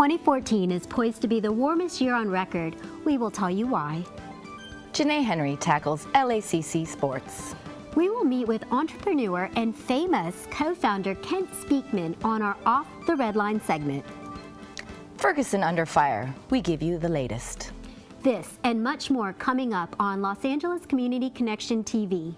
2014 is poised to be the warmest year on record. We will tell you why. Janae Henry tackles LACC sports. We will meet with entrepreneur and famous co-founder Kent Speakman on our Off the Red Line segment. Ferguson under fire. We give you the latest. This and much more coming up on Los Angeles Community Connection TV.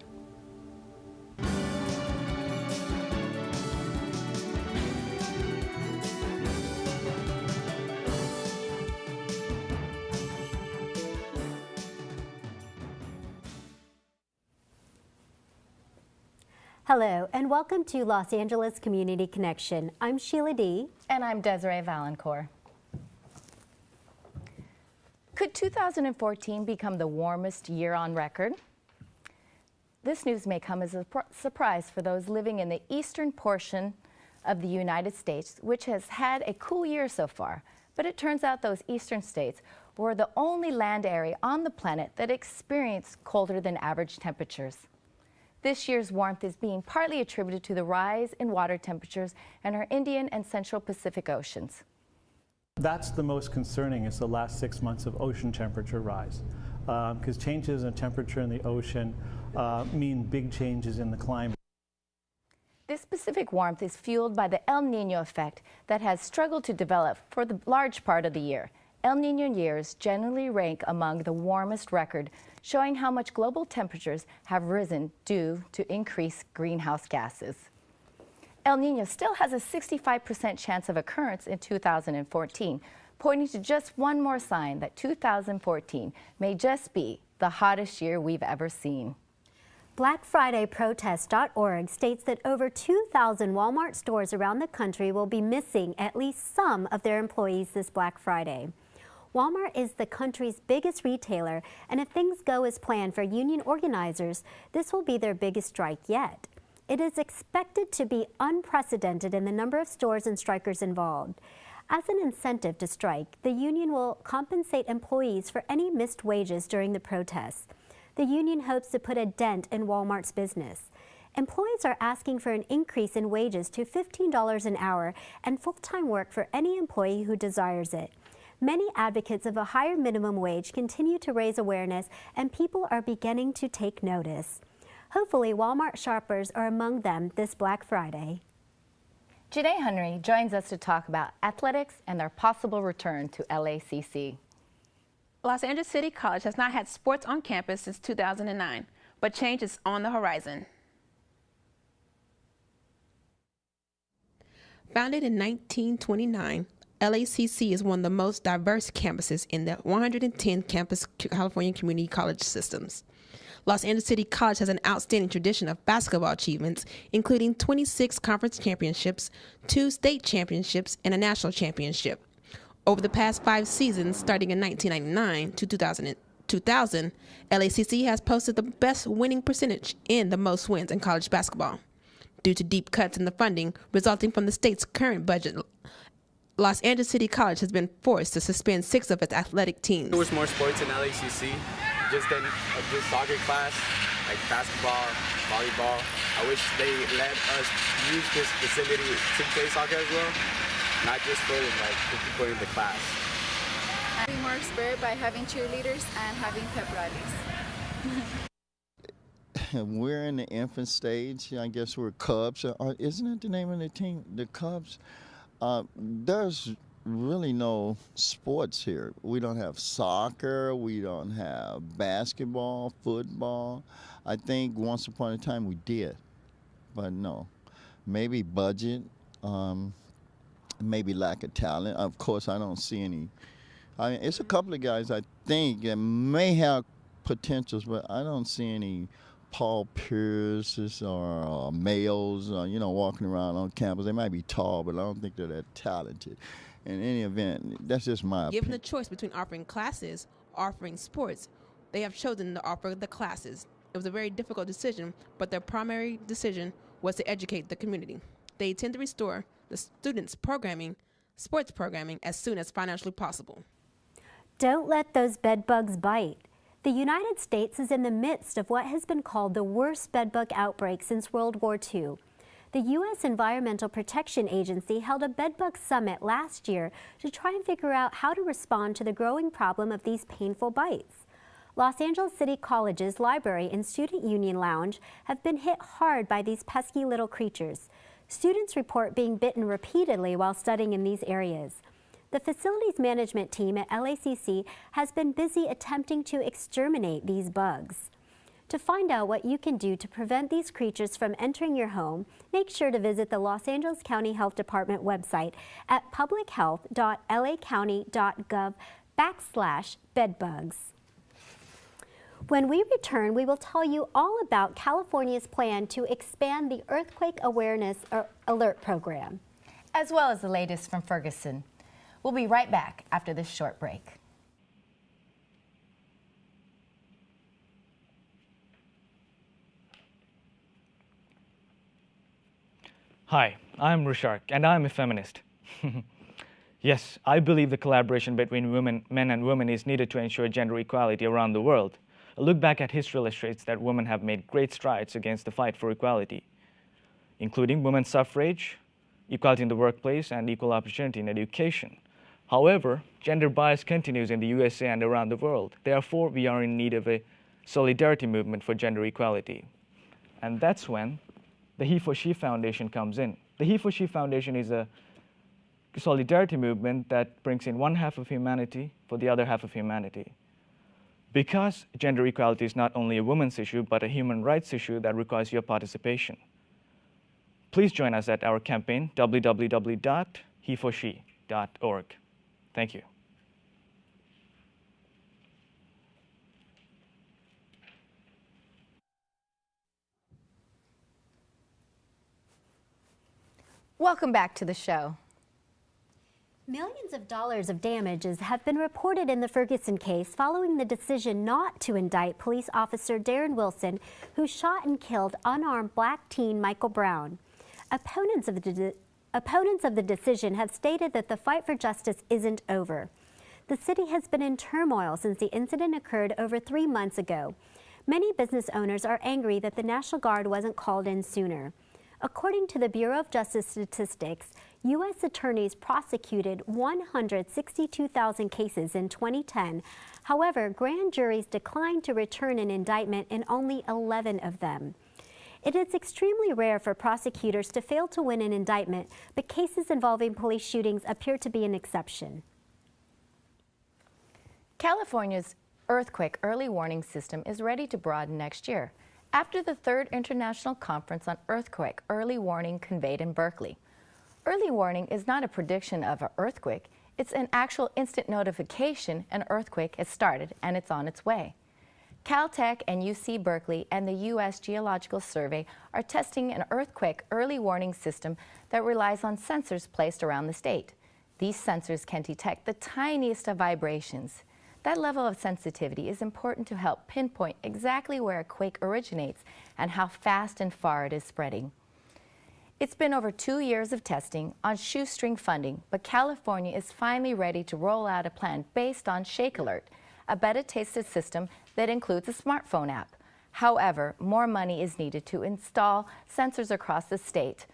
Hello and welcome to Los Angeles Community Connection. I'm Sheila D. And I'm Desiree Valancourt. Could 2014 become the warmest year on record? This news may come as a surprise for those living in the eastern portion of the United States, which has had a cool year so far. But it turns out those eastern states were the only land area on the planet that experienced colder than average temperatures. This year's warmth is being partly attributed to the rise in water temperatures in our Indian and Central Pacific Oceans. That's the most concerning, is the last 6 months of ocean temperature rise. Because changes in temperature in the ocean mean big changes in the climate. This Pacific warmth is fueled by the El Nino effect that has struggled to develop for the large part of the year. El Nino years generally rank among the warmest record, showing how much global temperatures have risen due to increased greenhouse gases. El Nino still has a 65% chance of occurrence in 2014, pointing to just one more sign that 2014 may just be the hottest year we've ever seen. BlackFridayProtest.org states that over 2,000 Walmart stores around the country will be missing at least some of their employees this Black Friday. Walmart is the country's biggest retailer, and if things go as planned for union organizers, this will be their biggest strike yet. It is expected to be unprecedented in the number of stores and strikers involved. As an incentive to strike, the union will compensate employees for any missed wages during the protests. The union hopes to put a dent in Walmart's business. Employees are asking for an increase in wages to $15 an hour and full-time work for any employee who desires it. Many advocates of a higher minimum wage continue to raise awareness, and people are beginning to take notice. Hopefully, Walmart shoppers are among them this Black Friday. Janae Henry joins us to talk about athletics and their possible return to LACC. Los Angeles City College has not had sports on campus since 2009, but change is on the horizon. Founded in 1929, LACC is one of the most diverse campuses in the 110 campus California community college systems. Los Angeles City College has an outstanding tradition of basketball achievements, including 26 conference championships, 2 state championships, and a national championship. Over the past 5 seasons, starting in 1999 to 2000, LACC has posted the best winning percentage in the most wins in college basketball. Due to deep cuts in the funding resulting from the state's current budget, Los Angeles City College has been forced to suspend 6 of its athletic teams. There was more sports in LACC, just soccer class, like basketball, volleyball. I wish they let us use this facility to play soccer as well, not just for the people in the class. Be more spirit by having cheerleaders and having pep rallies. We're in the infant stage. I guess we're Cubs. Isn't it the name of the team, the Cubs? There's really no sports here. We don't have soccer. We don't have basketball, football. I think once upon a time we did, but no. Maybe budget, maybe lack of talent. Of course, I don't see any. I mean, it's a couple of guys I think that may have potentials, but I don't see any Paul Pierces or males, walking around on campus. They might be tall, but I don't think they're that talented. In any event, that's just my opinion. Given the choice between offering classes or offering sports, they have chosen to offer the classes. It was a very difficult decision, but their primary decision was to educate the community. They intend to restore the students' sports programming, as soon as financially possible. Don't let those bed bugs bite. The United States is in the midst of what has been called the worst bedbug outbreak since World War II. The U.S. Environmental Protection Agency held a bedbug summit last year to try and figure out how to respond to the growing problem of these painful bites. Los Angeles City College's library and student union lounge have been hit hard by these pesky little creatures. Students report being bitten repeatedly while studying in these areas. The facilities management team at LACC has been busy attempting to exterminate these bugs. To find out what you can do to prevent these creatures from entering your home, make sure to visit the Los Angeles County Health Department website at publichealth.lacounty.gov/bedbugs. When we return, we will tell you all about California's plan to expand the Earthquake Awareness Alert Program, as well as the latest from Ferguson. We'll be right back after this short break. Hi, I'm Rishark, and I'm a feminist. Yes, I believe the collaboration between men and women is needed to ensure gender equality around the world. A look back at history illustrates that women have made great strides against the fight for equality, including women's suffrage, equality in the workplace, and equal opportunity in education. However, gender bias continues in the USA and around the world. Therefore, we are in need of a solidarity movement for gender equality. And that's when the He for She Foundation comes in. The He for She Foundation is a solidarity movement that brings in one half of humanity for the other half of humanity. Because gender equality is not only a women's issue, but a human rights issue that requires your participation. Please join us at our campaign, www.heforshe.org. Thank you. Welcome back to the show. Millions of dollars of damages have been reported in the Ferguson case following the decision not to indict police officer Darren Wilson, who shot and killed unarmed black teen Michael Brown. Opponents of the decision have stated that the fight for justice isn't over. The city has been in turmoil since the incident occurred over 3 months ago. Many business owners are angry that the National Guard wasn't called in sooner. According to the Bureau of Justice Statistics, U.S. attorneys prosecuted 162,000 cases in 2010. However, grand juries declined to return an indictment in only 11 of them. It is extremely rare for prosecutors to fail to win an indictment, but cases involving police shootings appear to be an exception. California's earthquake early warning system is ready to broaden next year, after the 3rd International Conference on Earthquake Early Warning conveyed in Berkeley. Early warning is not a prediction of an earthquake, it's an actual instant notification an earthquake has started and it's on its way. Caltech and UC Berkeley and the U.S. Geological Survey are testing an earthquake early warning system that relies on sensors placed around the state. These sensors can detect the tiniest of vibrations. That level of sensitivity is important to help pinpoint exactly where a quake originates and how fast and far it is spreading. It's been over 2 years of testing on shoestring funding, but California is finally ready to roll out a plan based on Shake Alert, a beta-tested system that includes a smartphone app. However, more money is needed to install sensors across the state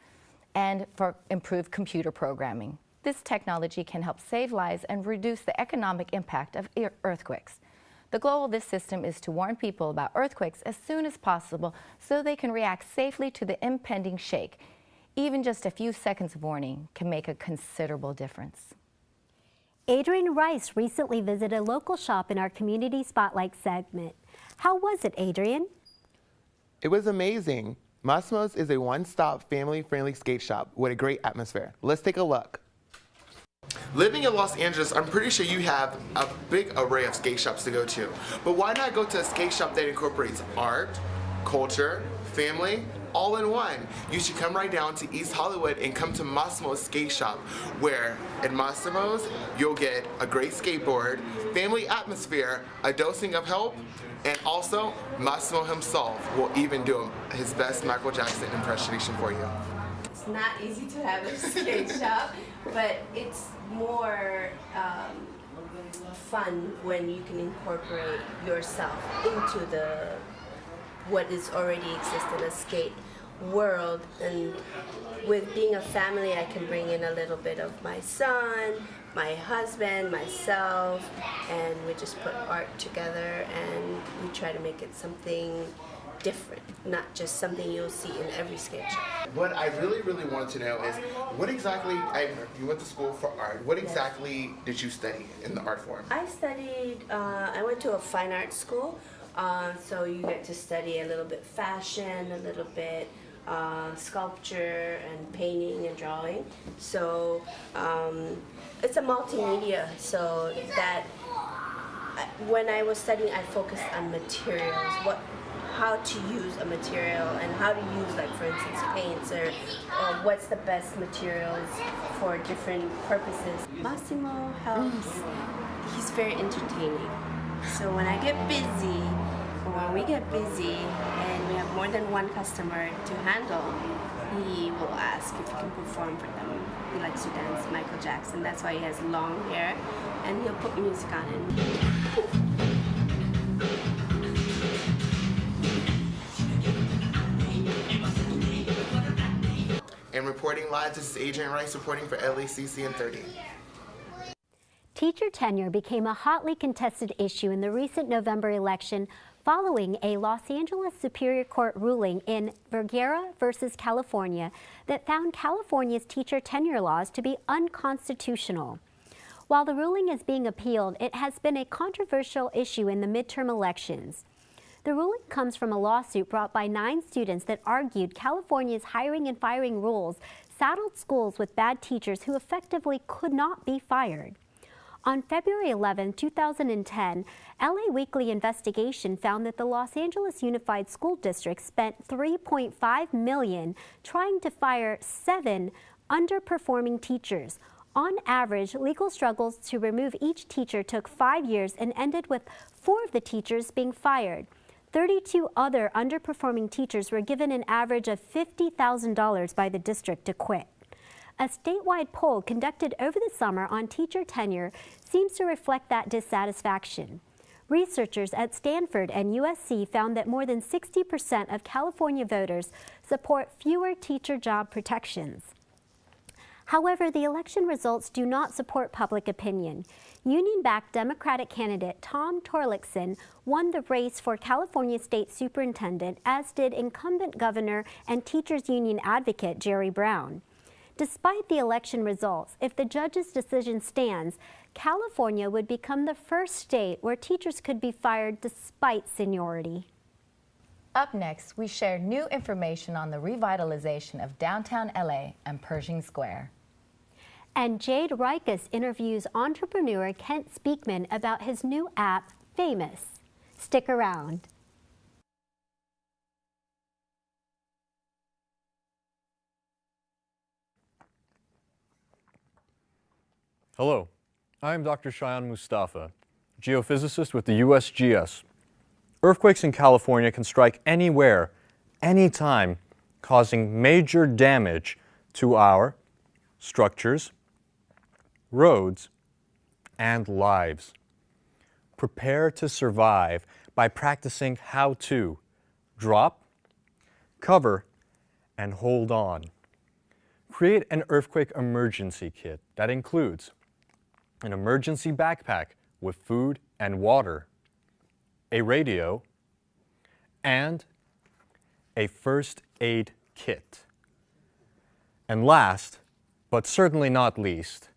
and for improved computer programming. This technology can help save lives and reduce the economic impact of earthquakes. The goal of this system is to warn people about earthquakes as soon as possible so they can react safely to the impending shake. Even just a few seconds of warning can make a considerable difference. Adrian Rice recently visited a local shop in our Community Spotlight segment. How was it, Adrian? It was amazing. Massimo's is a one-stop family-friendly skate shop with a great atmosphere. Let's take a look. Living in Los Angeles, I'm pretty sure you have a big array of skate shops to go to. But why not go to a skate shop that incorporates art, culture, family, all in one? You should come right down to East Hollywood and come to Massimo's Skate Shop, where at Massimo's you'll get a great skateboard, family atmosphere, a dosing of help, and also Massimo himself will even do his best Michael Jackson impersonation for you. It's not easy to have a skate shop, but it's more fun when you can incorporate yourself into what is already existing as skate. world, and with being a family, I can bring in a little bit of my son, my husband, myself, and we just put art together and we try to make it something different, not just something you'll see in every skate shop. What I really wanted to know is, what exactly, you went to school for art, what exactly did you study in the art form? I studied, I went to a fine art school, so you get to study a little bit fashion, a little bit sculpture and painting and drawing. So it's a multimedia, so that when I was studying, I focused on materials, how to use a material and how to use, like, for instance, paints, or what's the best materials for different purposes. Massimo helps, he's very entertaining. So when I get busy, or when we get busy and we have more than one customer to handle, he will ask if he can perform for them. He likes to dance Michael Jackson, that's why he has long hair, and he'll put music on it. And reporting live, this is Adrian Rice reporting for LACC in 30. Teacher tenure became a hotly contested issue in the recent November election following a Los Angeles Superior Court ruling in Vergara versus California that found California's teacher tenure laws to be unconstitutional. While the ruling is being appealed, it has been a controversial issue in the midterm elections. The ruling comes from a lawsuit brought by 9 students that argued California's hiring and firing rules saddled schools with bad teachers who effectively could not be fired. On February 11, 2010, LA Weekly investigation found that the Los Angeles Unified School District spent $3.5 million trying to fire 7 underperforming teachers. On average, legal struggles to remove each teacher took 5 years and ended with 4 of the teachers being fired. 32 other underperforming teachers were given an average of $50,000 by the district to quit. A statewide poll conducted over the summer on teacher tenure seems to reflect that dissatisfaction. Researchers at Stanford and USC found that more than 60% of California voters support fewer teacher job protections. However, the election results do not support public opinion. Union-backed Democratic candidate Tom Torlakson won the race for California State Superintendent, as did incumbent governor and teachers union advocate Jerry Brown. Despite the election results, if the judge's decision stands, California would become the first state where teachers could be fired despite seniority. Up next, we share new information on the revitalization of downtown LA and Pershing Square. And Jade Rikus interviews entrepreneur Kent Speakman about his new app, Famous. Stick around. Hello, I'm Dr. Shayan Mustafa, geophysicist with the USGS. Earthquakes in California can strike anywhere, anytime, causing major damage to our structures, roads, and lives. Prepare to survive by practicing how to drop, cover, and hold on. Create an earthquake emergency kit that includes an emergency backpack with food and water, a radio, and a first aid kit. And last, but certainly not least,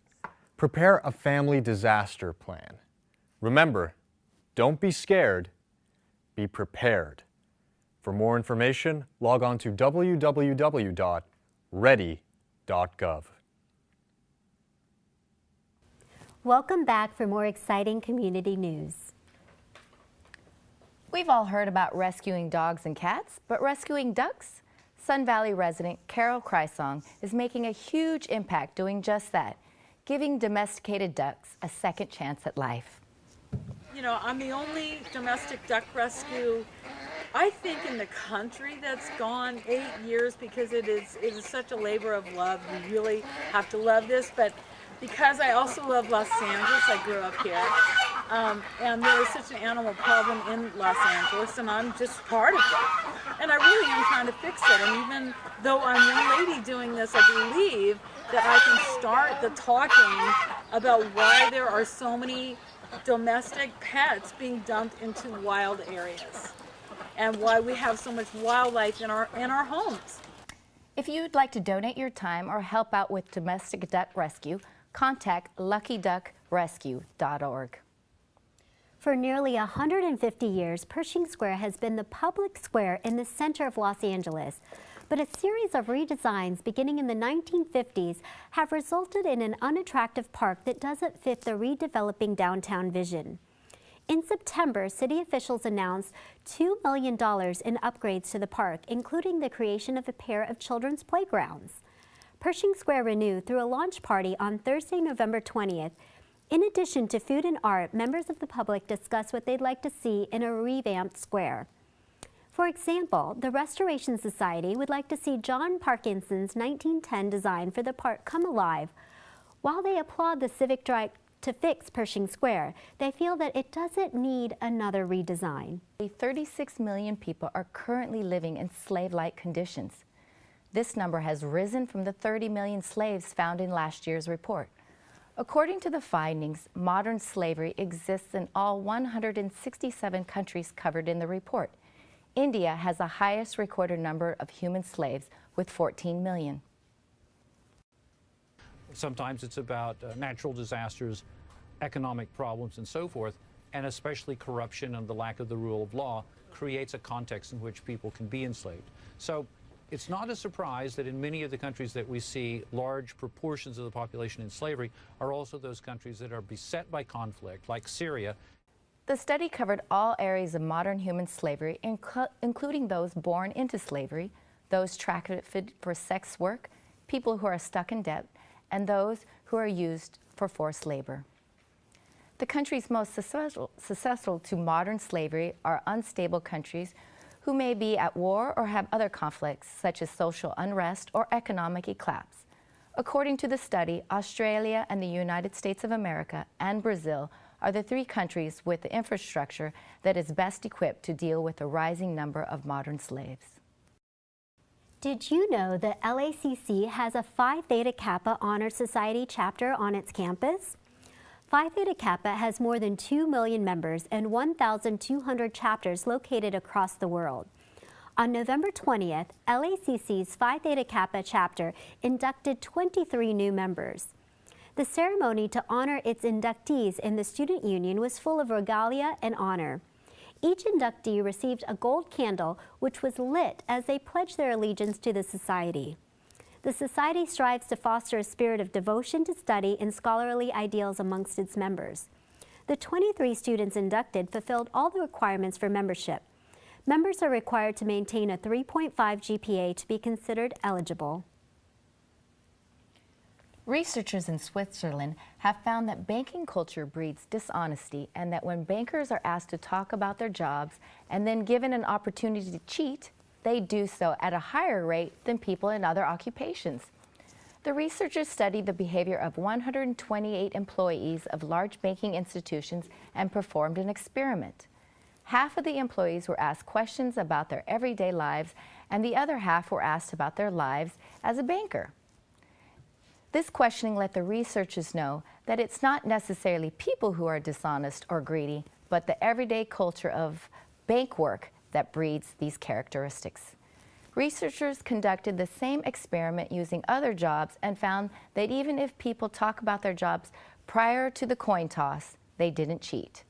prepare a family disaster plan. Remember, don't be scared, be prepared. For more information, log on to www.ready.gov. Welcome back for more exciting community news. We've all heard about rescuing dogs and cats, but rescuing ducks? Sun Valley resident Carol Crysong is making a huge impact doing just that, giving domesticated ducks a second chance at life. You know, I'm the only domestic duck rescue, I think, in the country that's gone 8 years, because it is such a labor of love. You really have to love this, but because I also love Los Angeles, I grew up here, And there is such an animal problem in Los Angeles, and I'm just part of that. And I really am trying to fix it. And even though I'm one lady doing this, I believe that I can start the talking about why there are so many domestic pets being dumped into wild areas, and why we have so much wildlife in our homes. If you'd like to donate your time or help out with domestic duck rescue, contact luckyduckrescue.org. For nearly 150 years, Pershing Square has been the public square in the center of Los Angeles. But a series of redesigns beginning in the 1950s have resulted in an unattractive park that doesn't fit the redeveloping downtown vision. In September, city officials announced $2 million in upgrades to the park, including the creation of a pair of children's playgrounds. Pershing Square Renew threw a launch party on Thursday, November 20th. In addition to food and art, members of the public discussed what they'd like to see in a revamped square. For example, the Restoration Society would like to see John Parkinson's 1910 design for the park come alive. While they applaud the civic drive to fix Pershing Square, they feel that it doesn't need another redesign. 36 million people are currently living in slave-like conditions. This number has risen from the 30 million slaves found in last year's report. According to the findings, modern slavery exists in all 167 countries covered in the report. India has the highest recorded number of human slaves with 14 million. Sometimes it's about natural disasters, economic problems, and so forth, and especially corruption and the lack of the rule of law creates a context in which people can be enslaved. So it's not a surprise that in many of the countries that we see large proportions of the population in slavery are also those countries that are beset by conflict, like Syria. The study covered all areas of modern human slavery, including those born into slavery, those trafficked for sex work, people who are stuck in debt, and those who are used for forced labor. The countries most successful to modern slavery are unstable countries who may be at war or have other conflicts, such as social unrest or economic collapse. According to the study, Australia and the United States of America and Brazil are the three countries with the infrastructure that is best equipped to deal with the rising number of modern slaves. Did you know that LACC has a Phi Theta Kappa Honor Society chapter on its campus? Phi Theta Kappa has more than 2 million members and 1,200 chapters located across the world. On November 20th, LACC's Phi Theta Kappa chapter inducted 23 new members. The ceremony to honor its inductees in the student union was full of regalia and honor. Each inductee received a gold candle, which was lit as they pledged their allegiance to the society. The society strives to foster a spirit of devotion to study and scholarly ideals amongst its members. The 23 students inducted fulfilled all the requirements for membership. Members are required to maintain a 3.5 GPA to be considered eligible. Researchers in Switzerland have found that banking culture breeds dishonesty, and that when bankers are asked to talk about their jobs and then given an opportunity to cheat, they do so at a higher rate than people in other occupations. The researchers studied the behavior of 128 employees of large banking institutions and performed an experiment. Half of the employees were asked questions about their everyday lives, and the other half were asked about their lives as a banker. This questioning let the researchers know that it's not necessarily people who are dishonest or greedy, but the everyday culture of bank work that breeds these characteristics. Researchers conducted the same experiment using other jobs and found that even if people talk about their jobs prior to the coin toss, they didn't cheat,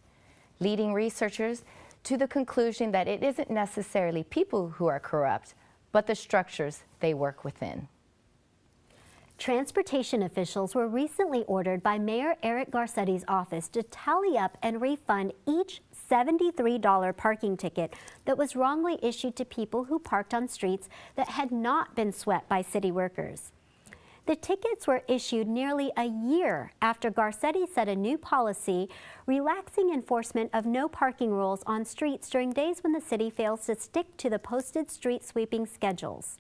leading researchers to the conclusion that it isn't necessarily people who are corrupt, but the structures they work within. Transportation officials were recently ordered by Mayor Eric Garcetti's office to tally up and refund each $73 parking ticket that was wrongly issued to people who parked on streets that had not been swept by city workers. The tickets were issued nearly a year after Garcetti set a new policy relaxing enforcement of no parking rules on streets during days when the city fails to stick to the posted street sweeping schedules.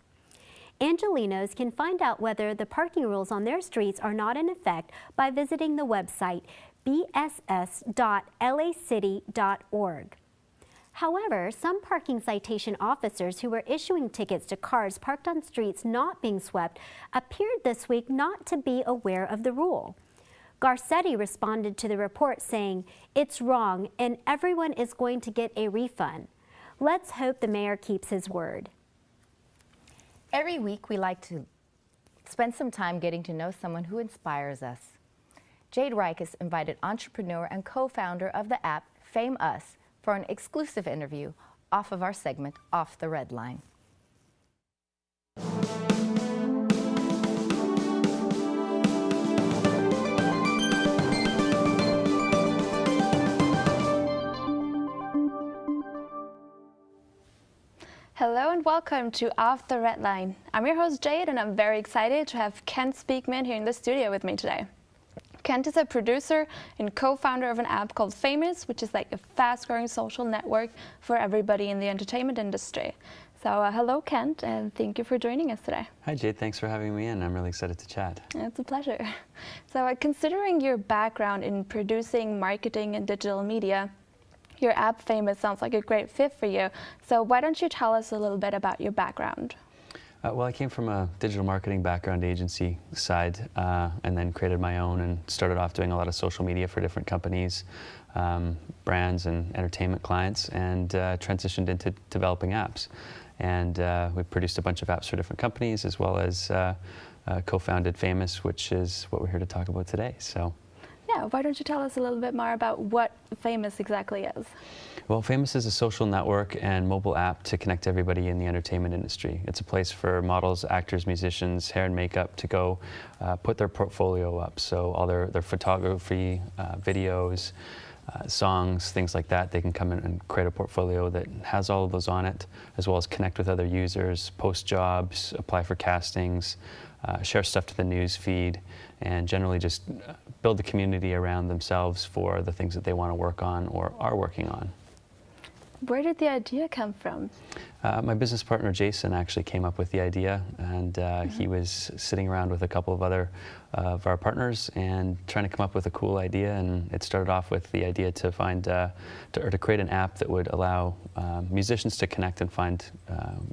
Angelenos can find out whether the parking rules on their streets are not in effect by visiting the website bss.lacity.org. However, some parking citation officers who were issuing tickets to cars parked on streets not being swept appeared this week not to be aware of the rule. Garcetti responded to the report saying, "It's wrong and everyone is going to get a refund." Let's hope the mayor keeps his word. Every week we like to spend some time getting to know someone who inspires us. Jade Reich has invited entrepreneur and co-founder of the app Fame Us for an exclusive interview off of our segment Off the Red Line. Hello and welcome to Off the Red Line. I'm your host Jade and I'm very excited to have Kent Speakman here in the studio with me today. Kent is a producer and co-founder of an app called Famous, which is like a fast-growing social network for everybody in the entertainment industry. So hello Kent, and thank you for joining us today. Hi Jade, thanks for having me in. I'm really excited to chat. It's a pleasure. So considering your background in producing, marketing, and digital media, your app Famous sounds like a great fit for you. So why don't you tell us a little bit about your background? Well, I came from a digital marketing background, agency side, and then created my own and started off doing a lot of social media for different companies, brands and entertainment clients, and transitioned into developing apps. And we produced a bunch of apps for different companies, as well as co-founded Famous, which is what we're here to talk about today. So. Yeah, why don't you tell us a little bit more about what Famous exactly is? Well, Famous is a social network and mobile app to connect everybody in the entertainment industry. It's a place for models, actors, musicians, hair and makeup to go put their portfolio up. So all their photography, videos, songs, things like that, they can come in and create a portfolio that has all of those on it, as well as connect with other users, post jobs, apply for castings, share stuff to the news feed, and generally just build the community around themselves for the things that they want to work on or are working on. Where did the idea come from? My business partner Jason actually came up with the idea, and he was sitting around with a couple of other of our partners and trying to come up with a cool idea. And it started off with the idea to find to create an app that would allow musicians to connect and find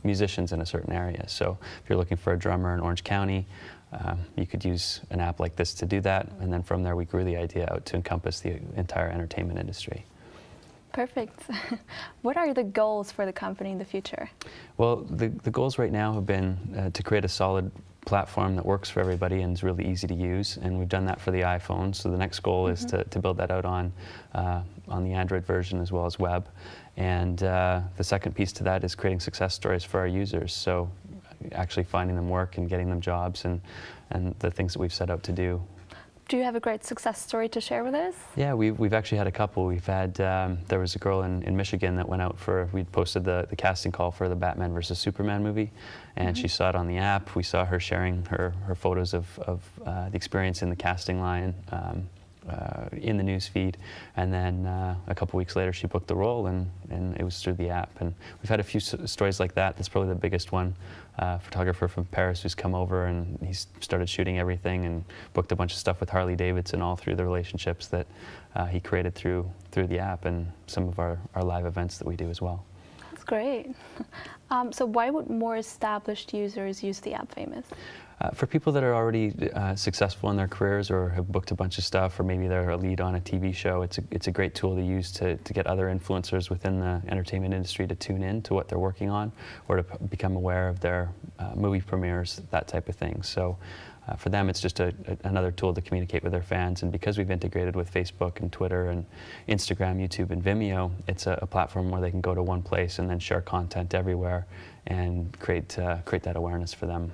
musicians in a certain area. So if you're looking for a drummer in Orange County, you could use an app like this to do that. And then from there, we grew the idea out to encompass the entire entertainment industry. Perfect. What are the goals for the company in the future? Well, the goals right now have been to create a solid platform that works for everybody and is really easy to use, and we've done that for the iPhone. So the next goal is to build that out on the Android version as well as web. And the second piece to that is creating success stories for our users. So actually finding them work and getting them jobs and the things that we've set out to do. Do you have a great success story to share with us? Yeah, we've actually had a couple. We've had, there was a girl in Michigan that went out for, we'd posted the casting call for the Batman versus Superman movie, and she saw it on the app. We saw her sharing her photos of the experience in the casting line in the news feed, and then a couple weeks later she booked the role, and it was through the app. And we've had a few stories like that. That's probably the biggest one. Photographer from Paris who's come over and he's started shooting everything and booked a bunch of stuff with Harley Davidson, all through the relationships that he created through the app and some of our live events that we do as well. That's great. So why would more established users use the app Famous? For people that are already successful in their careers or have booked a bunch of stuff, or maybe they're a lead on a TV show, it's a great tool to use to get other influencers within the entertainment industry to tune in to what they're working on, or to become aware of their movie premieres, that type of thing. So for them, it's just another tool to communicate with their fans. And because we've integrated with Facebook and Twitter and Instagram, YouTube, and Vimeo, it's a platform where they can go to one place and then share content everywhere and create that awareness for them.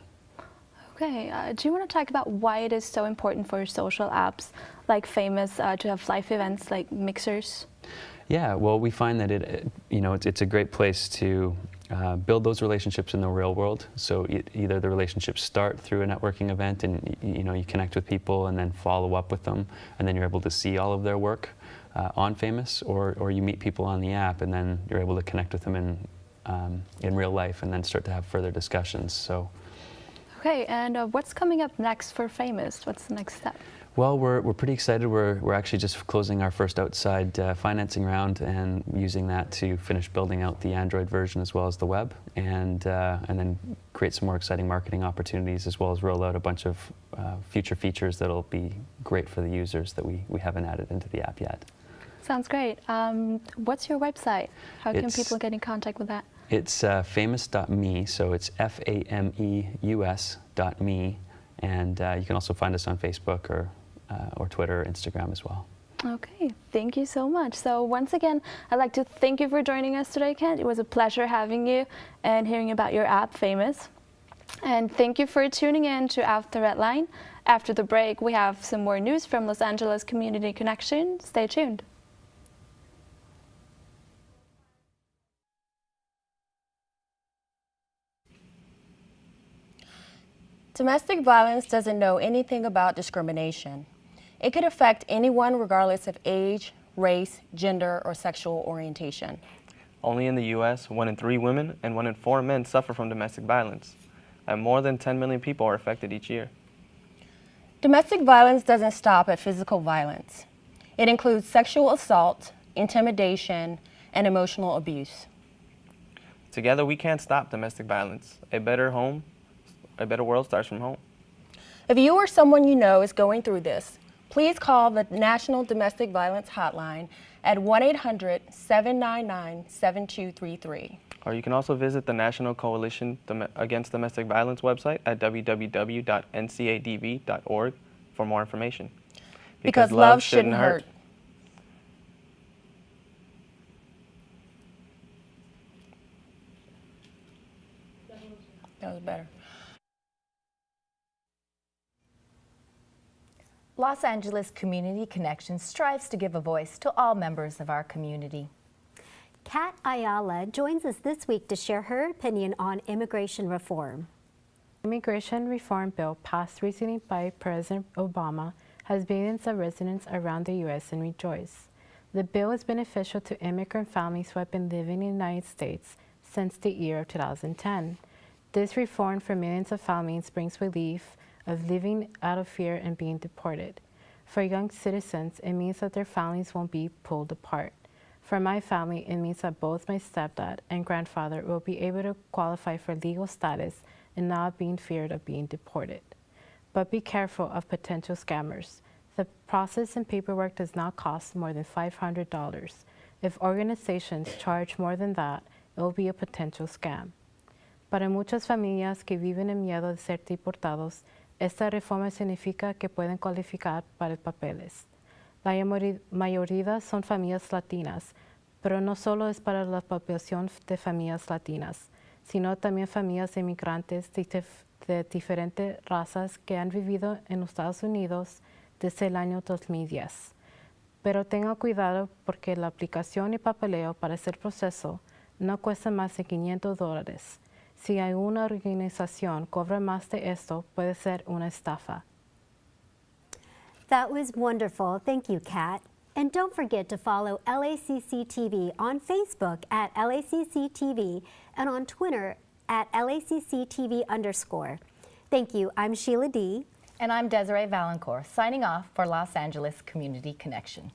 Okay, do you want to talk about why it is so important for social apps like Famous to have live events like mixers? Yeah, well, we find that it's a great place to build those relationships in the real world. So either the relationships start through a networking event, and you connect with people and then follow up with them, and then you're able to see all of their work on Famous, or you meet people on the app and then you're able to connect with them in real life and then start to have further discussions. So. Okay, and what's coming up next for Famous? What's the next step? Well, we're pretty excited. We're actually just closing our first outside financing round and using that to finish building out the Android version as well as the web, and then create some more exciting marketing opportunities as well as roll out a bunch of future features that'll be great for the users that we haven't added into the app yet. Sounds great. What's your website? How can people get in contact with that? It's famous.me, so it's FAMEUS.me, and you can also find us on Facebook or Twitter or Instagram as well. Okay, thank you so much. So once again, I'd like to thank you for joining us today, Kent. It was a pleasure having you and hearing about your app, Famous. And thank you for tuning in to After Red Line. After the break, we have some more news from Los Angeles Community Connection. Stay tuned. Domestic violence doesn't know anything about discrimination. It could affect anyone regardless of age, race, gender, or sexual orientation. Only in the U.S., 1 in 3 women and 1 in 4 men suffer from domestic violence, and more than 10 million people are affected each year. Domestic violence doesn't stop at physical violence. It includes sexual assault, intimidation, and emotional abuse. Together, we can't stop domestic violence. A better world starts from home. If you or someone you know is going through this, please call the National Domestic Violence Hotline at 1-800-799-7233. Or you can also visit the National Coalition Against Domestic Violence website at www.ncadv.org for more information. Because love shouldn't hurt. That was better. Los Angeles Community Connection strives to give a voice to all members of our community. Kat Ayala joins us this week to share her opinion on immigration reform. The immigration reform bill passed recently by President Obama has millions of residents around the U.S. and rejoice. The bill is beneficial to immigrant families who have been living in the United States since the year of 2010. This reform for millions of families brings relief of living out of fear and being deported. For young citizens, it means that their families won't be pulled apart. For my family, it means that both my stepdad and grandfather will be able to qualify for legal status and not being feared of being deported. But be careful of potential scammers. The process and paperwork does not cost more than $500. If organizations charge more than that, it will be a potential scam. Para muchas familias que viven en miedo de ser deportados, esta reforma significa que pueden cualificar para papeles. La mayoría son familias latinas, pero no solo es para la población de familias latinas, sino también familias inmigrantes de diferentes razas que han vivido en los Estados Unidos desde el año 2010. Pero tenga cuidado porque la aplicación y papeleo para ese proceso no cuesta más de $500. Si alguna organización cobra más de esto, puede ser una estafa. That was wonderful. Thank you, Kat. And don't forget to follow LACC TV on Facebook at LACC TV and on Twitter at LACC TV_. Thank you. I'm Sheila D. And I'm Desiree Valancourt, signing off for Los Angeles Community Connection.